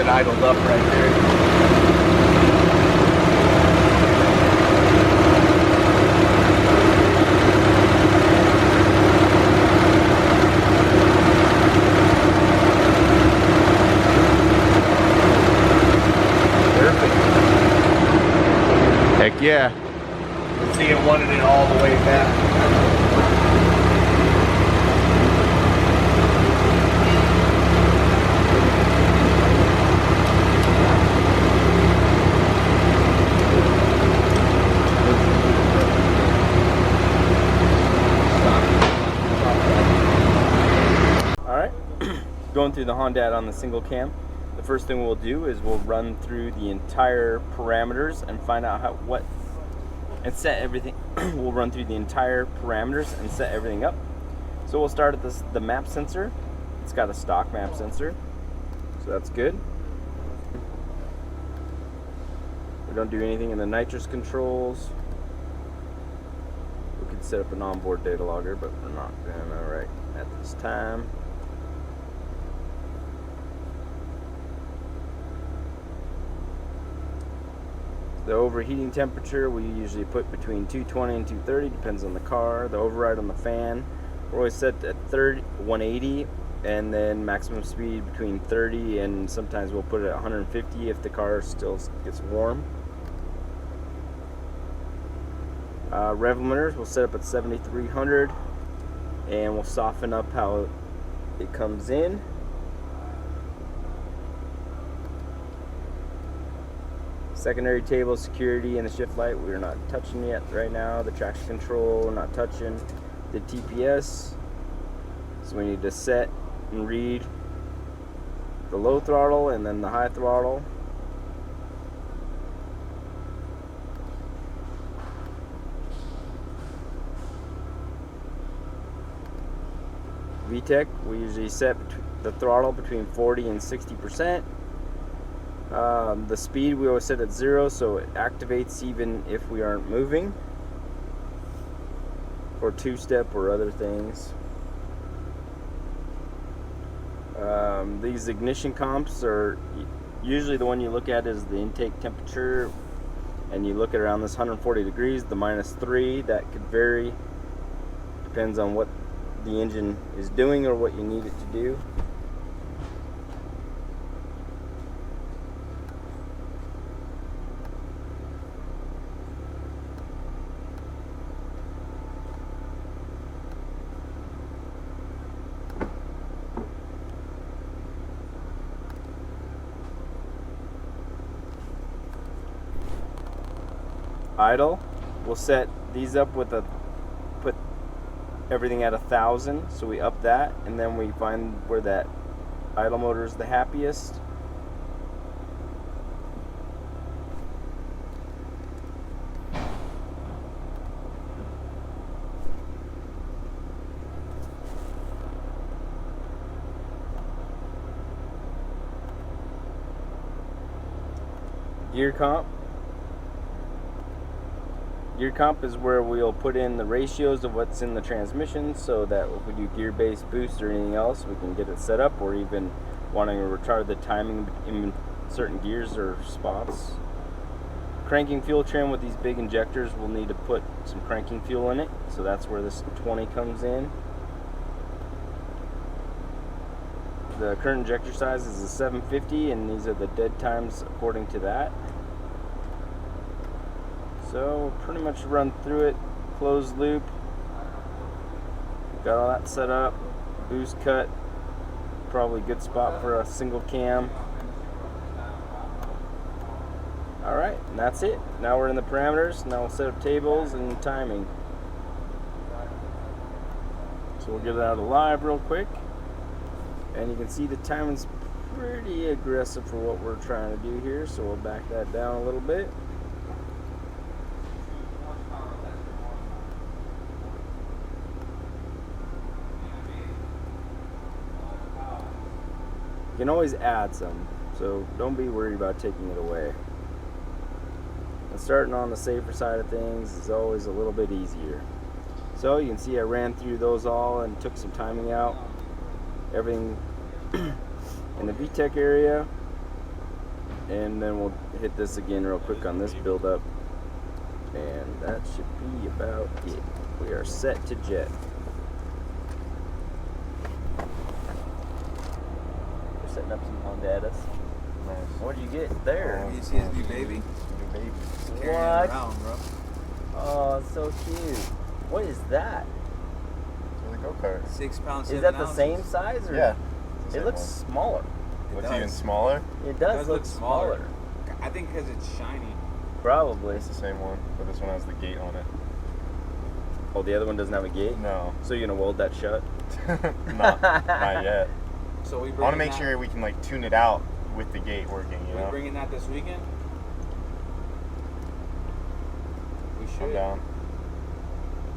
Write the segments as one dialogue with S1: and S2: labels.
S1: it idled up right there.
S2: Heck yeah.
S1: See, it wanted it all the way back.
S2: Alright, going through the Hondata on the single cam. The first thing we'll do is we'll run through the entire parameters and find out and set everything. We'll run through the entire parameters and set everything up. So we'll start at the map sensor. It's got a stock map sensor, so that's good. We don't do anything in the nitrous controls. We could set up an onboard data logger, but we're not gonna right at this time. The overheating temperature we usually put between 220 and 230, depends on the car. The override on the fan, we're always set at 180, and then maximum speed between 30, and sometimes we'll put it at 150 if the car still gets warm. Rev limiters we'll set up at 7300, and we'll soften up how it comes in. Secondary table, security, and the shift light we're not touching yet right now. The traction control we're not touching. The TPS, so we need to set and read the low throttle and then the high throttle. VTEC, we usually set the throttle between 40 and 60%. The speed we always set at 0, so it activates even if we aren't moving, for two-step or other things. These ignition comps are usually the one you look at is the intake temperature, and you look at around this 140 degrees, the -3, that could vary, depends on what the engine is doing or what you need it to do. Idle, we'll set these up with put everything at 1000, so we up that, and then we find where that idle motor is the happiest. Gear comp. Gear comp is where we'll put in the ratios of what's in the transmission, so that if we do gear-based boost or anything else, we can get it set up, or even wanting to retard the timing in certain gears or spots. Cranking fuel trim with these big injectors, we'll need to put some cranking fuel in it, so that's where this 20 comes in. The current injector size is a 750, and these are the dead times according to that. So we'll pretty much run through it, closed loop. Got all that set up, boost cut, probably a good spot for a single cam. Alright, and that's it. Now we're in the parameters, now we'll set up tables and timing. So we'll get it out of live real quick. And you can see the timing's pretty aggressive for what we're trying to do here, so we'll back that down a little bit. You can always add some, so don't be worried about taking it away. And starting on the safer side of things is always a little bit easier. So you can see I ran through those all and took some timing out. Everything in the VTEC area. and then we'll hit this again real quick on this build up, and that should be about it. We are set to jet. We're setting up some Hondatas.
S3: Nice.
S2: What did you get there?
S1: You see his new baby?
S3: New baby.
S1: Carrying
S2: What?
S1: it around, bro.
S2: Oh, so cute. What is that?
S3: It's a go-kart.
S1: 6 pounds,
S2: Is
S1: 7
S2: that the
S1: ounces.
S2: same size? Or?
S3: Yeah.
S2: It looks smaller.
S3: What's
S1: does.
S3: even smaller?
S2: It does look smaller.
S1: I think because it's shiny.
S2: Probably.
S3: It's the same one, but this one has the gate on it.
S2: Oh, the other one doesn't have a gate?
S3: No.
S2: So you're going to weld that shut?
S3: not yet.
S1: So we
S3: I want to make sure we can like tune it out with the gate working, you know?
S1: We bringing that this weekend? We should.
S3: I'm down.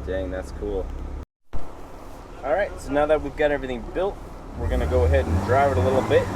S2: Dang, that's cool. Alright, so now that we've got everything built, we're going to go ahead and drive it a little bit.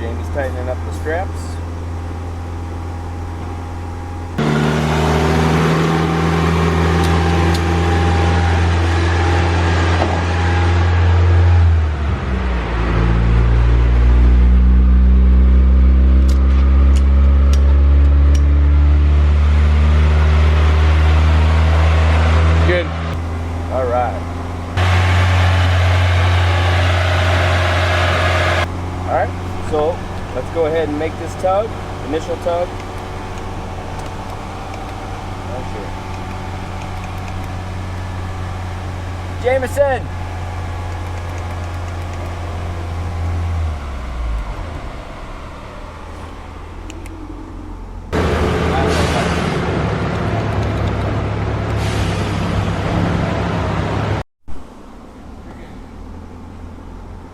S2: Jamie's tightening up the straps.
S1: Good.
S2: All right. All right, so let's go ahead and make this tug, initial tug. Okay. Jameson!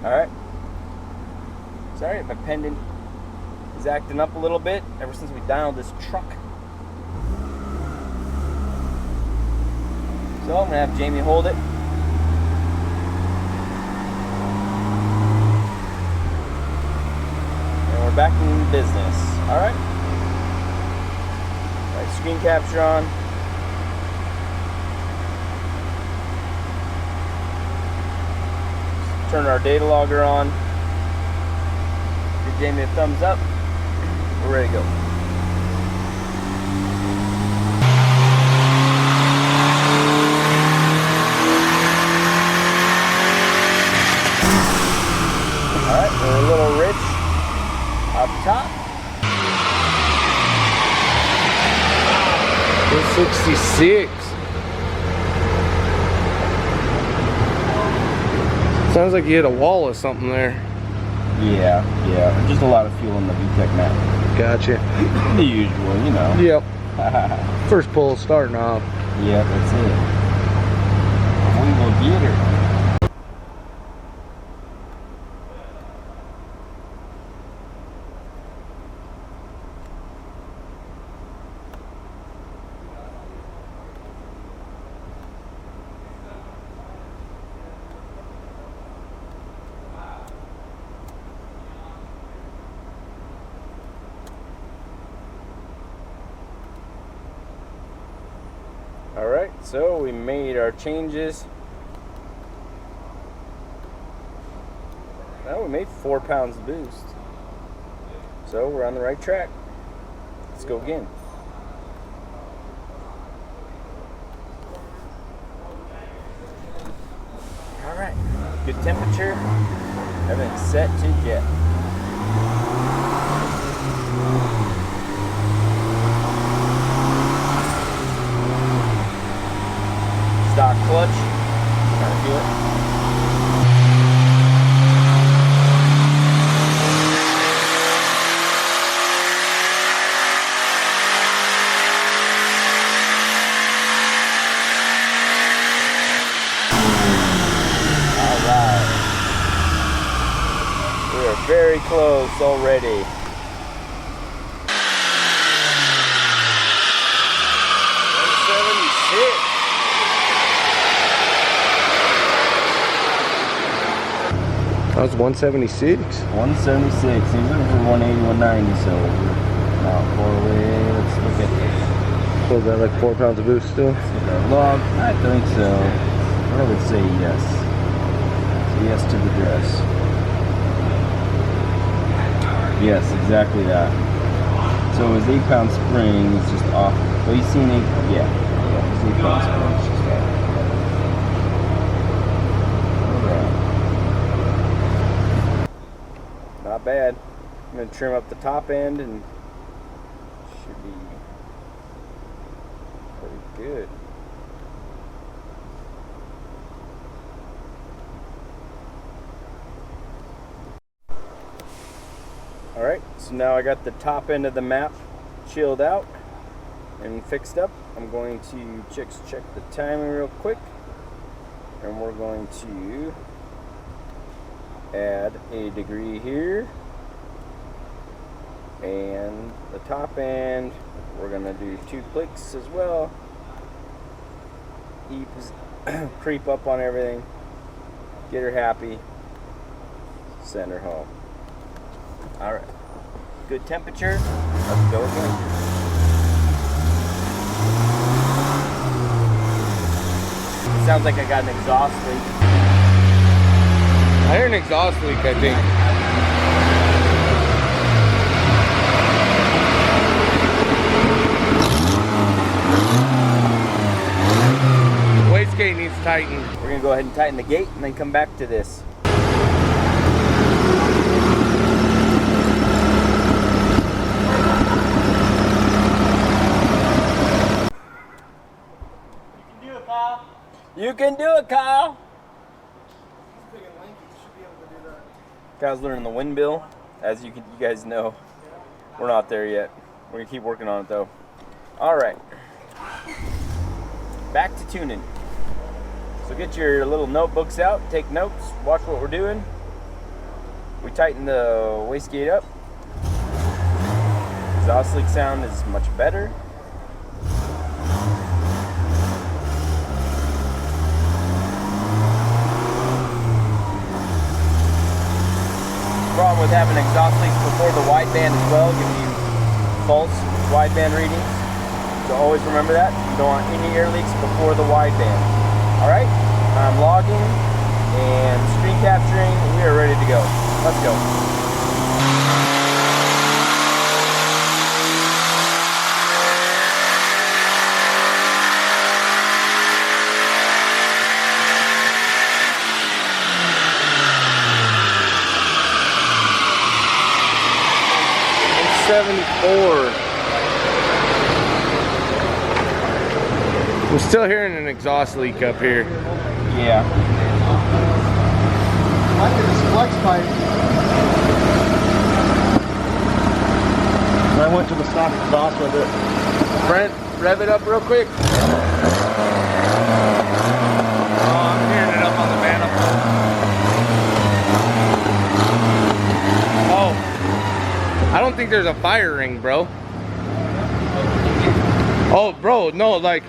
S2: Alright. Sorry if my pendant is acting up a little bit ever since we dynoed this truck. So I'm going to have Jamie hold it. And we're back in business. Alright. Alright, screen capture on. Turn our data logger on. Give Jamie a thumbs up. We're ready to go. Alright, we're a little rich up top.
S1: 166. Sounds like you hit a wall or something there.
S2: Yeah. Just a lot of fuel in the VTEC map.
S1: Gotcha.
S2: The usual, you know.
S1: Yep. First pull starting off.
S2: Yeah, that's it. We will get her. Alright, so we made our changes. Now we made 4 pounds of boost. So we're on the right track. Let's go again. Alright, good temperature. Everything's set to jet. Stock clutch. Trying to feel it. Alright. We are very close already.
S1: That was 176.
S2: 176. He was looking for 180, 190, so we're not far away. Let's look at this.
S1: What was that, like 4 pounds of boost still?
S2: Log? I think so. I would say yes. So yes to the dress. Yes, exactly that. So his 8-pound spring is just off. Well, you seen 8? Yeah, his 8-pound spring is just off. Alright. Not bad. I'm going to trim up the top end and should be pretty good. Alright, so now I got the top end of the map chilled out and fixed up. I'm going to check the timing real quick, and we're going to add a degree here, and the top end we're going to do 2 clicks as well. Creep up on everything, get her happy, send her home. Alright, good temperature, let's go again. Sounds like I got an exhaust leak.
S1: I hear an exhaust leak, I think. Wastegate needs tightened.
S2: We're going to go ahead and tighten the gate and then come back to this. You can do it, Kyle.
S4: He's big and lanky. He should be able to do that.
S2: Kyle's learning the wind bill. As you guys know, we're not there yet. We're gonna keep working on it though. All right, back to tuning. So get your little notebooks out, take notes, watch what we're doing. We tighten the wastegate up. Exhaust leak sound is much better. Problem with having exhaust leaks before the wideband as well, giving you false wideband readings. So always remember that. You don't want any air leaks before the wideband. Alright, I'm logging and screen capturing. We are ready to go. Let's go.
S1: I'm still hearing an exhaust leak up here.
S2: Yeah.
S4: Might be this flex pipe. I went to the stock exhaust with it.
S1: Brent, rev it up real quick. Oh, I'm hearing it up on the manifold. Oh, I don't think there's a fire ring, bro. Oh, bro, no, like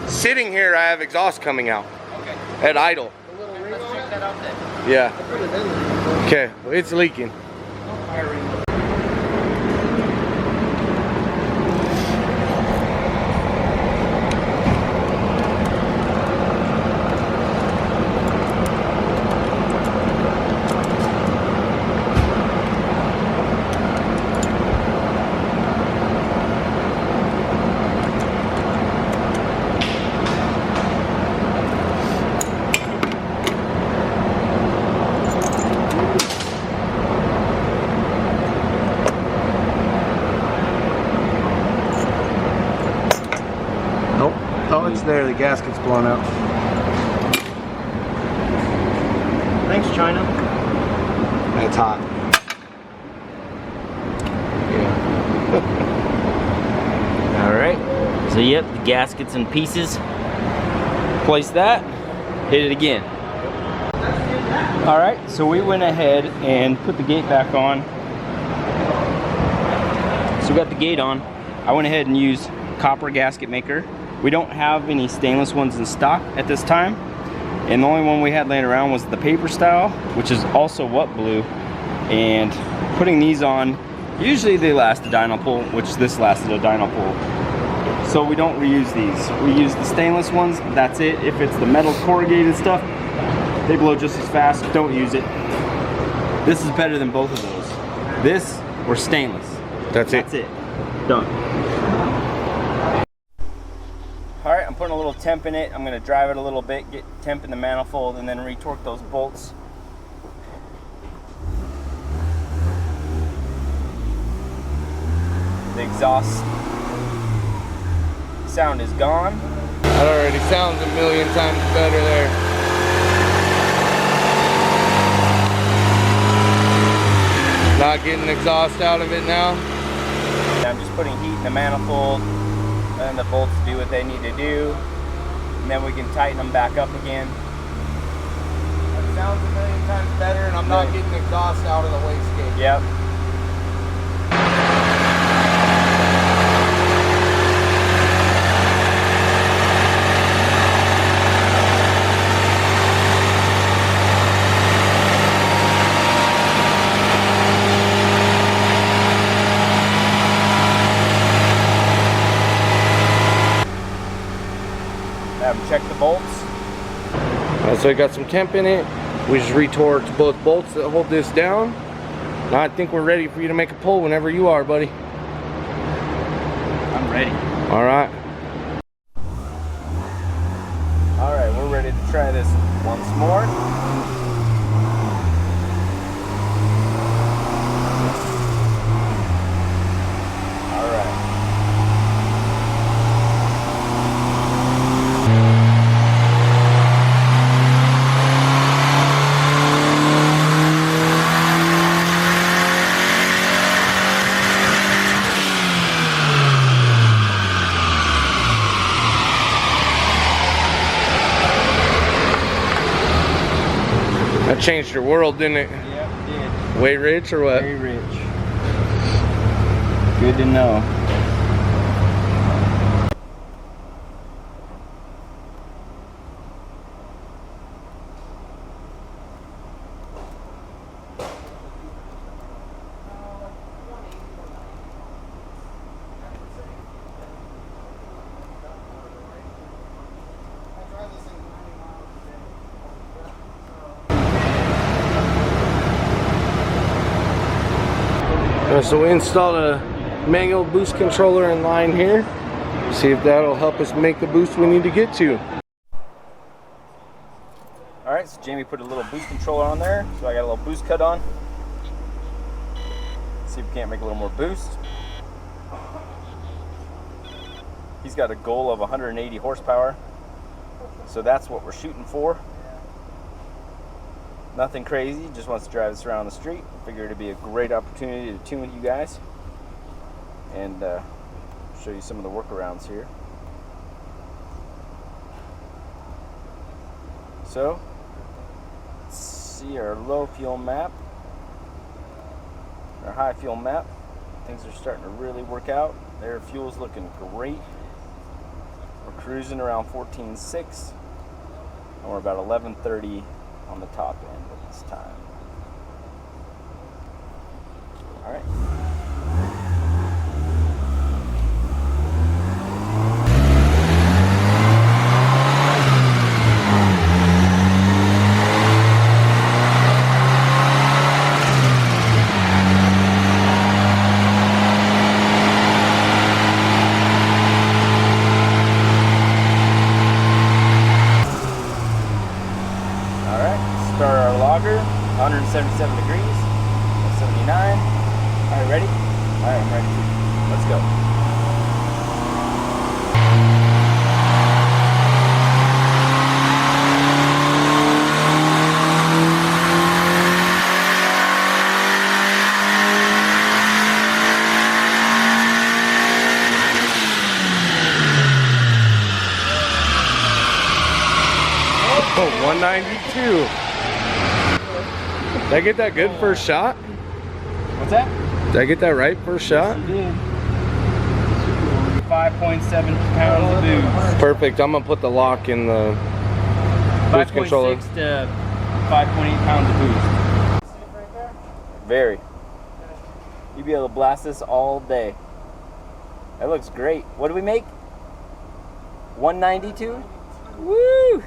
S1: sitting here, I have exhaust coming out.
S2: Okay.
S1: At idle.
S2: Let's check that out then.
S1: Yeah. Okay, well, it's leaking. Oh, it's there. The gasket's blown out.
S4: Thanks, China.
S1: It's hot. Yeah.
S2: All right. So yep, the gasket's in pieces. Place that. Hit it again. All right. So we went ahead and put the gate back on. So we got the gate on. I went ahead and used copper gasket maker. We don't have any stainless ones in stock at this time, and the only one we had laying around was the paper style, which is also what blue. And putting these on, usually they last a dyno pull, which this lasted a dyno pull. So we don't reuse these. We use the stainless ones, that's it. If it's the metal corrugated stuff, they blow just as fast, don't use it. This is better than both of those. This or stainless.
S1: That's it.
S2: That's it. Done. All right, I'm putting a little temp in it. I'm gonna drive it a little bit, get temp in the manifold, and then retorque those bolts. The exhaust sound is gone.
S1: That already sounds a million times better there. Not getting exhaust out of it now.
S2: I'm just putting heat in the manifold, and the bolts do what they need to do, and then we can tighten them back up again.
S1: That sounds a million times better, and I'm not getting exhaust out of the wastegate.
S2: Yep. Have them check the bolts.
S1: So I got some temp in it. We just retorqued both bolts that hold this down. Now I think we're ready for you to make a pull whenever you are, buddy.
S2: I'm ready.
S1: All right.
S2: All right, we're ready to try this once more. All right.
S1: That changed your world, didn't it?
S2: Yep, it did.
S1: Way rich or what?
S2: Very rich. Good to know.
S1: So we installed a manual boost controller in line here. See if that'll help us make the boost we need to get to.
S2: All right, so Jamie put a little boost controller on there. So I got a little boost cut on. See if we can't make a little more boost. He's got a goal of 180 horsepower. So that's what we're shooting for. Nothing crazy, just wants to drive us around the street. Figured it'd be a great opportunity to tune with you guys and show you some of the workarounds here. So, let's see our low fuel map, our high fuel map. Things are starting to really work out. Their fuel's looking great. We're cruising around 14.6 and we're about 11:30 on the top end at this time. All right. Start our logger, 177 degrees, 79. All right, ready? All right, I'm ready. Let's go.
S1: Oh, 192. Did I get that good first shot?
S2: What's that?
S1: Did I get that right first shot?
S2: Yes, you did. 5.7 pounds of boost.
S1: Perfect. I'm gonna put the lock in the boost controller.
S2: 5.6 to 5.8 pounds of boost. Very. You'd be able to blast this all day. That looks great. What do we make? 192? Woo!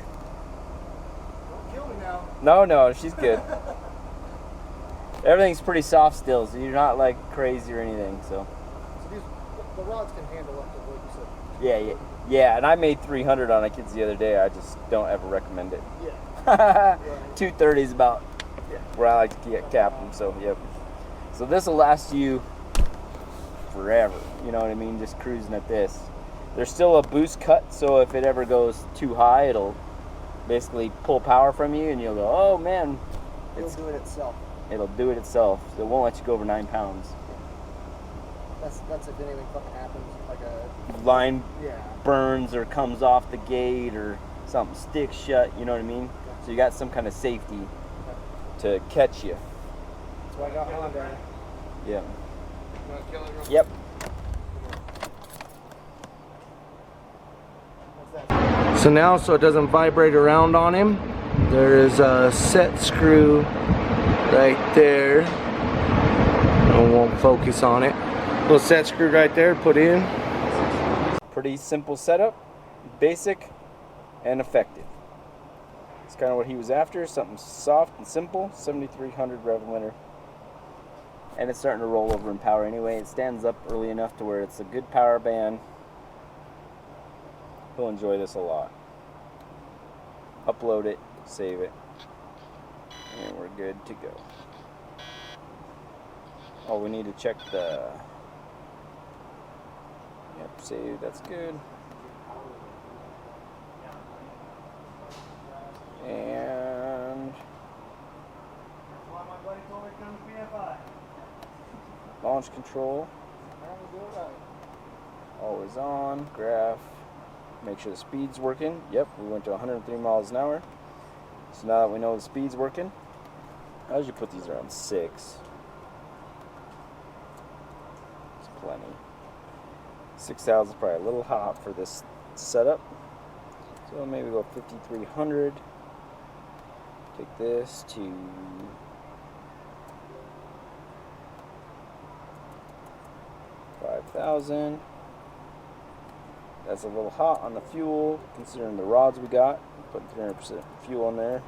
S4: Don't kill me now.
S2: No, she's good. Everything's pretty soft still, so you're not like crazy or anything. So.
S4: So the rods can handle up to what you said.
S2: Yeah, and I made 300 on a kids the other day. I just don't ever recommend it.
S4: Yeah.
S2: 230 is about where I like to cap them. So yep. So this will last you forever. You know what I mean? Just cruising at this. There's still a boost cut, so if it ever goes too high, it'll basically pull power from you, and you'll go, oh man,
S4: It'll do it itself.
S2: It'll do it itself. So it won't let you go over 9 pounds.
S4: That's if anything fucking happens, like a
S2: Line
S4: yeah.
S2: burns or comes off the gate or something sticks shut, you know what I mean? So you got some kind of safety to catch you.
S4: That's why I got Honda.
S2: Yeah.
S1: Wanna kill it real
S2: Yep.
S4: What's that?
S1: So now, so it doesn't vibrate around on him, there is a set screw right there. I won't focus on it. Little set screw right there, put in.
S2: Pretty simple setup, basic and effective. It's kind of what he was after, something soft and simple. 7300 rev limiter. And it's starting to roll over in power anyway. It stands up early enough to where it's a good power band. He'll enjoy this a lot. Upload it, save it, and we're good to go. Oh, we need to check the... Yep, save, that's good. And... launch control. Always on, graph. Make sure the speed's working. Yep, we went to 103 miles an hour. So now that we know the speed's working, I usually put these around 6. It's plenty. 6,000 is probably a little hot for this setup. So maybe go 5,300. Take this to 5,000. That's a little hot on the fuel, considering the rods we got. Putting 300% fuel in there,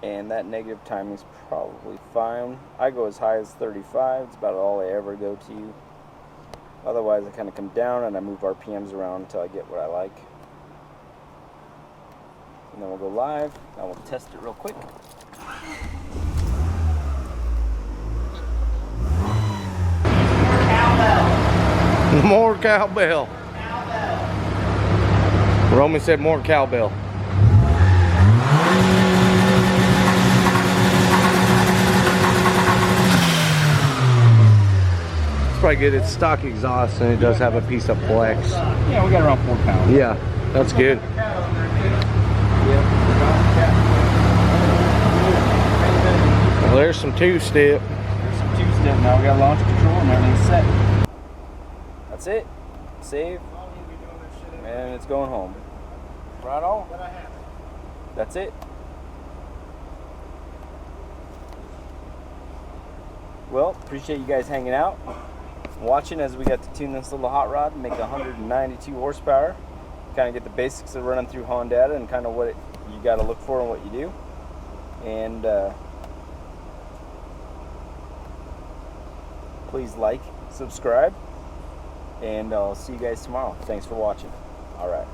S2: and that negative timing is probably fine. I go as high as 35. It's about all I ever go to. Otherwise, I kind of come down and I move RPMs around until I get what I like. And then we'll go live. Now we'll test it real quick.
S1: More cowbell. Roman said more cowbell. It's probably good. It's stock exhaust and it does have a piece of flex.
S2: Yeah, we got around 4 pounds.
S1: Yeah, that's good. Well, there's some two-step.
S2: There's some two-step. Now we got launch control and everything's set. That's it. Save. And it's going home. Right on. That's it. Well, appreciate you guys hanging out, watching as we got to tune this little hot rod and make 192 horsepower. Kind of get the basics of running through Hondata and kind of what you got to look for and what you do. And please like, subscribe, and I'll see you guys tomorrow. Thanks for watching. All right.